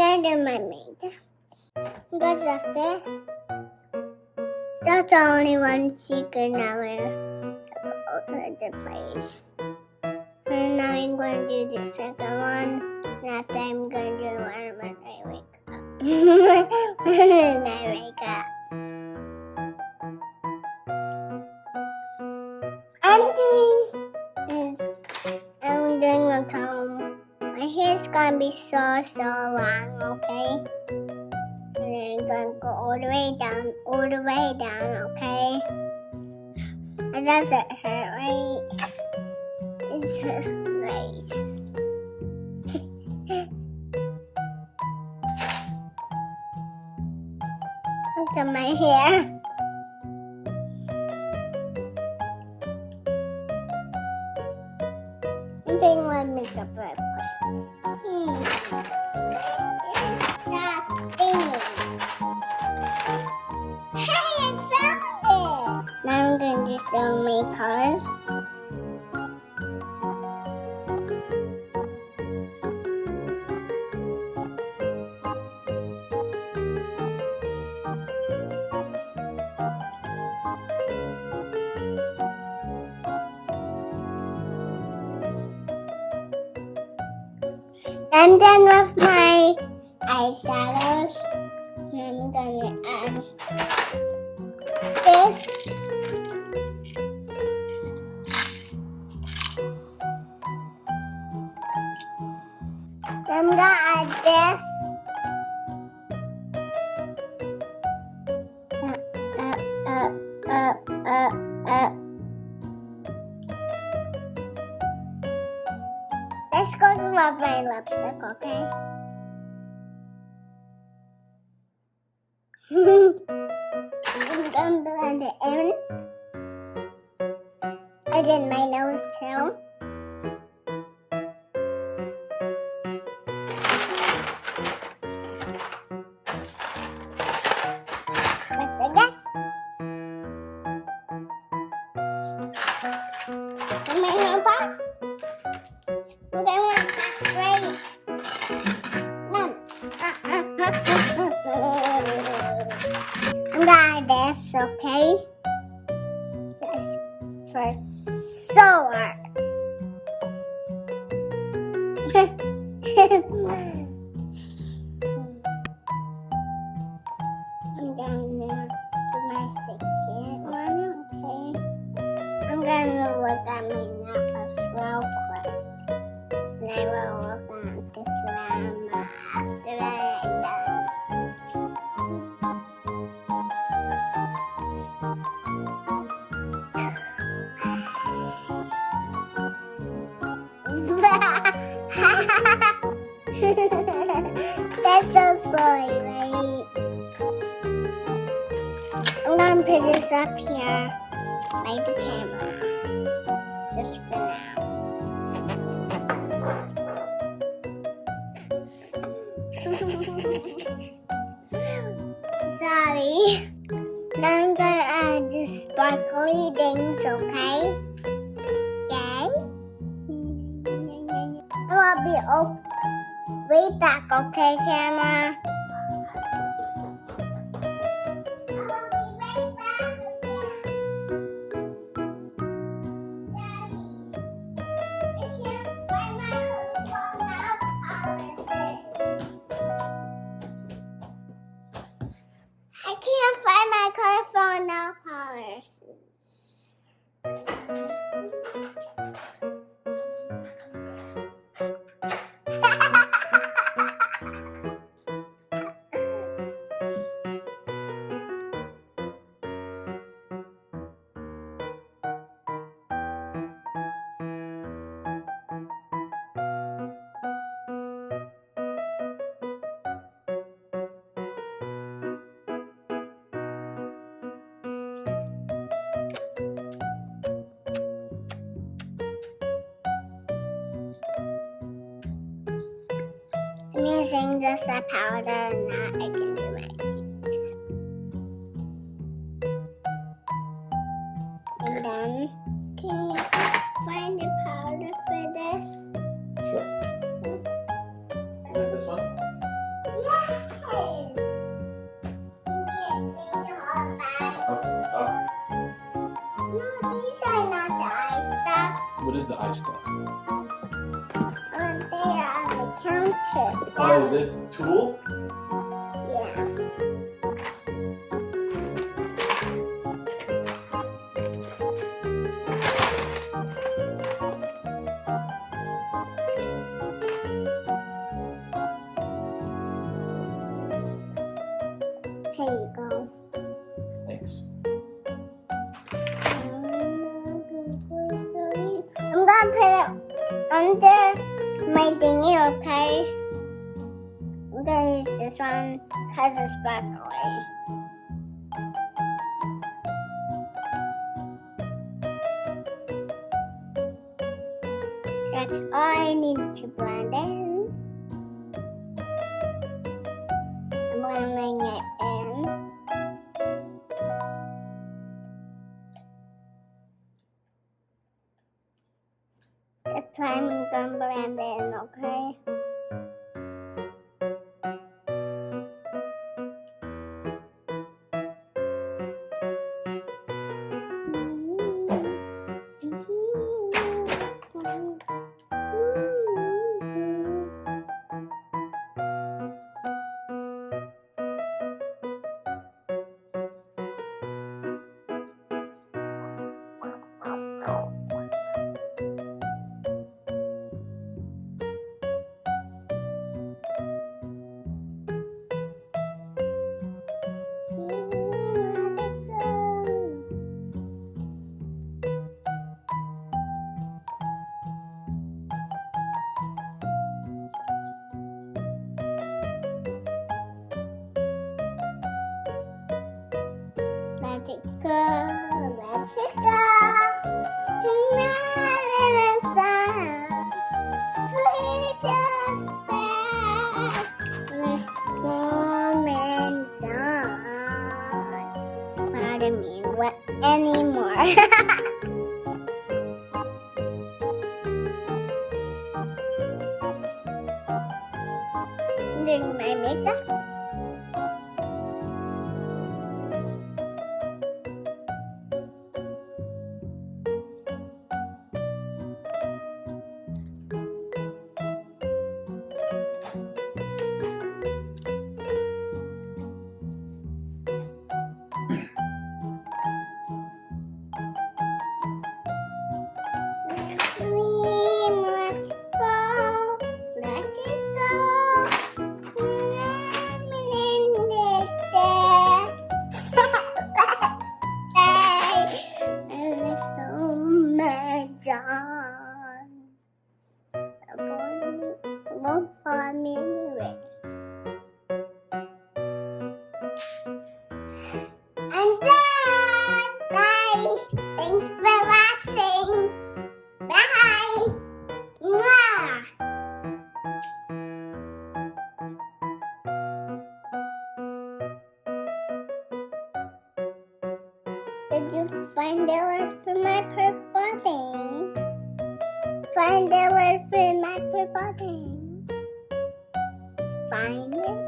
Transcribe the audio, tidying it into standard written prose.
gonna do my makeup. Because of this. That's the only one secret now over the place. And now I'm going to do the second one. And after I'm going to do one when I wake up. When I wake up. I'm doing a comb. My hair's gonna be so long, okay? And I'm gonna go all the way down, okay? It doesn't hurt, right? It's just nice. Look at my hair. I'm taking my makeup real quick. It's that thingy. Hey, I found it! Now I'm going to do some makeup. I'm done with my eyeshadows. I'm gonna add this. I'm gonna add this. This goes with my lipstick, okay? I'm gonna blend it in. I did my nose too. Once again. Am I gonna pass? Okay, I'm gonna pass straight. I'm gonna add this, okay? Just for solar. I'm gonna do my second one, okay? I'm gonna look at my knuckles real quick. And I will look at the camera after I'm done. That's so silly, right? I'm gonna put this up here by the camera, just for now. Sorry. Now I'm gonna add the sparkly things, okay? Yay. I'll be right back, okay, camera? I can't find my colorful nail polish. I'm using just a powder and now I can do my cheeks. And then, can you find the powder for this? Sure. Is it this one? Yeah. beautify stuff? They are on the counter. Oh, this tool? Yeah. Here you go. Thanks. I'm gonna put it under my thingy, okay? I'm gonna use this one because it's sparkly. That's all I need to blend in. I'm blending it in. This time I'm gonna blend it in, okay? Let it go, let it go. Nothing is done. Free just there. This moment's on. Pardon me, what anymore? Doing my makeup. Let it go, let it go. Let's stay. And so much on. Won't follow me anyway. I'm done. Bye. Thanks for watching. Bye. Mwah. Did you find the word for my purple thing? Find the word for my purple thing. Find it.